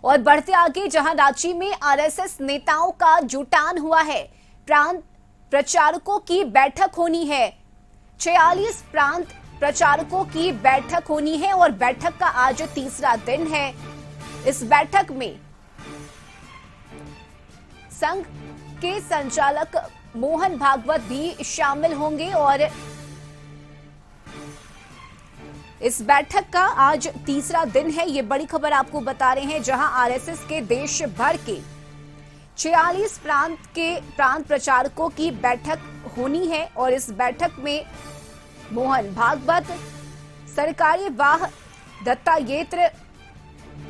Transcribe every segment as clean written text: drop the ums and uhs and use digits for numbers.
और बढ़ते आगे, जहां रांची में आरएसएस नेताओं का जुटान हुआ है। प्रांत प्रचारकों की बैठक होनी है। 46 प्रांत प्रचारकों की बैठक होनी है और बैठक का आज तीसरा दिन है। इस बैठक में संघ के संचालक मोहन भागवत भी शामिल होंगे और इस बैठक का आज तीसरा दिन है। ये बड़ी खबर आपको बता रहे हैं, जहां आरएसएस के देश भर के 46 प्रांत प्रचारकों की बैठक होनी है और इस बैठक में मोहन भागवत, सरकारी वाह दत्तात्रेय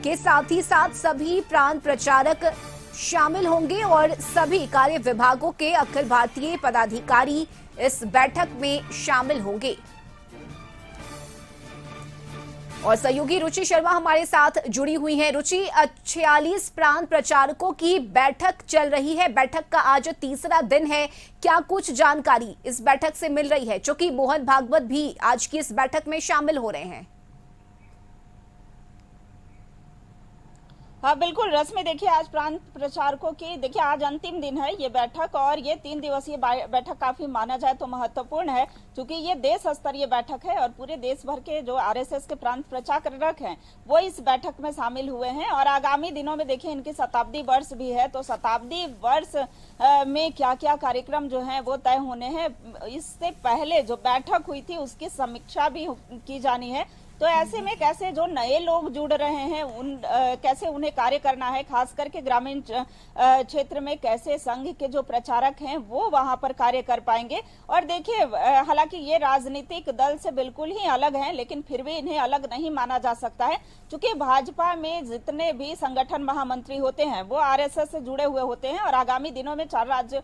के साथ ही साथ सभी प्रांत प्रचारक शामिल होंगे और सभी कार्य विभागों के अखिल भारतीय पदाधिकारी इस बैठक में शामिल होंगे। और सहयोगी रुचि शर्मा हमारे साथ जुड़ी हुई हैं। रुचि, 46 प्रांत प्रचारकों की बैठक चल रही है, बैठक का आज तीसरा दिन है। क्या कुछ जानकारी इस बैठक से मिल रही है, क्योंकि मोहन भागवत भी आज की इस बैठक में शामिल हो रहे हैं? हाँ बिल्कुल रश्मि, देखिए आज प्रांत प्रचारकों की देखिए आज अंतिम दिन है ये बैठक, और ये 3 दिवसीय बैठक काफी माना जाए तो महत्वपूर्ण है, क्योंकि ये देश स्तरीय बैठक है और पूरे देश भर के जो आरएसएस के प्रांत प्रचारक हैं वो इस बैठक में शामिल हुए हैं। और आगामी दिनों में देखिए इनकी शताब्दी वर्ष भी है, तो शताब्दी वर्ष में क्या क्या कार्यक्रम जो है वो तय होने हैं। इससे पहले जो बैठक हुई थी उसकी समीक्षा भी की जानी है। तो ऐसे में कैसे जो नए लोग जुड़ रहे हैं कैसे उन्हें कार्य करना है, खास करके ग्रामीण क्षेत्र में कैसे संघ के जो प्रचारक हैं वो वहां पर कार्य कर पाएंगे। और देखिए हालांकि ये राजनीतिक दल से बिल्कुल ही अलग हैं, लेकिन फिर भी इन्हें अलग नहीं माना जा सकता है, क्योंकि भाजपा में जितने भी संगठन महामंत्री होते हैं वो आरएसएस से जुड़े हुए होते हैं। और आगामी दिनों में 4 राज्य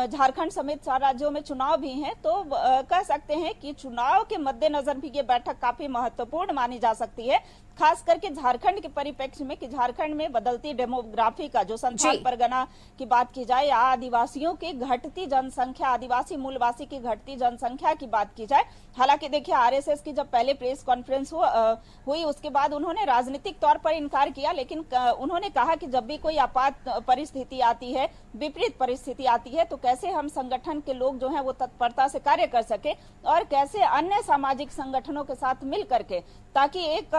झारखंड समेत 4 राज्यों में चुनाव भी हैं, तो कह सकते हैं कि चुनाव के मद्देनजर भी ये बैठक काफी महत्वपूर्ण मानी जा सकती है, खास करके झारखंड के परिप्रेक्ष्य में कि झारखंड में बदलती डेमोग्राफी का जो संथाल परगना की बात की जाए, आदिवासियों की घटती जनसंख्या, आदिवासी मूलवासी की घटती जनसंख्या की बात की जाए। हालांकि देखिए आरएसएस की जब पहले प्रेस कॉन्फ्रेंस हुई उसके बाद उन्होंने राजनीतिक तौर पर इनकार किया, लेकिन उन्होंने कहा कि जब भी कोई आपात परिस्थिति आती है, विपरीत परिस्थिति आती है, तो कैसे हम संगठन के लोग जो हैं वो तत्परता से कार्य कर सके और कैसे अन्य सामाजिक संगठनों के साथ मिल करके, ताकि एक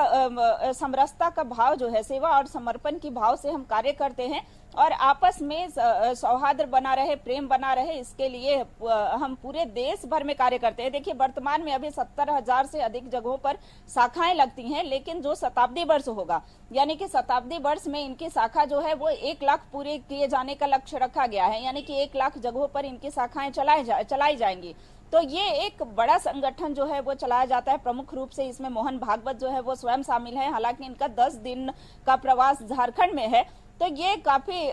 समरसता का भाव जो है, सेवा और समर्पण की भाव से हम कार्य करते हैं और आपस में सौहार्द बना रहे, प्रेम बना रहे, इसके लिए हम पूरे देश भर में कार्य करते हैं। देखिए वर्तमान में अभी 70,000 से अधिक जगहों पर शाखाएं लगती हैं, लेकिन जो शताब्दी वर्ष होगा, यानी कि शताब्दी वर्ष में इनकी शाखा जो है वो 1 लाख पूरे किए जाने का लक्ष्य रखा गया है, यानी कि 1 लाख जगहों पर इनकी शाखाएं चलाई जाएंगी। तो ये एक बड़ा संगठन जो है वो चलाया जाता है। प्रमुख रूप से इसमें मोहन भागवत जो है वो स्वयं शामिल है, हालांकि इनका 10 दिन का प्रवास झारखंड में है। तो ये काफी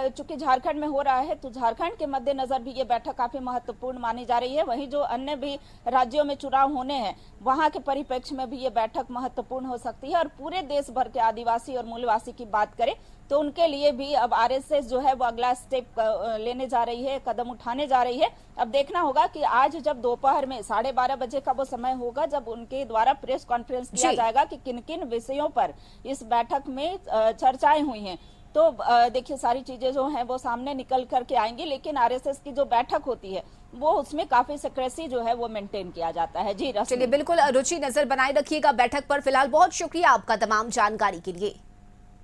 चूंकि झारखंड में हो रहा है, तो झारखंड के मद्देनजर भी ये बैठक काफी महत्वपूर्ण मानी जा रही है। वहीं जो अन्य भी राज्यों में चुनाव होने हैं वहां के परिप्रेक्ष्य में भी ये बैठक महत्वपूर्ण हो सकती है। और पूरे देश भर के आदिवासी और मूलवासी की बात करें तो उनके लिए भी अब आरएसएस जो है वो अगला स्टेप लेने जा रही है, कदम उठाने जा रही है। अब देखना होगा कि आज जब दोपहर में 12:30 बजे का वो समय होगा जब उनके द्वारा प्रेस कॉन्फ्रेंस किया जाएगा कि किन किन विषयों पर इस बैठक में चर्चाएं हुई हैं, तो देखिए सारी चीजें जो हैं वो सामने निकल करके आएंगी। लेकिन आरएसएस की जो बैठक होती है वो उसमें काफी सिक्रेसी जो है वो मेंटेन किया जाता है। जी चलिए, बिल्कुल रुचि, नजर बनाए रखिएगा बैठक पर। फिलहाल बहुत शुक्रिया आपका तमाम जानकारी के लिए।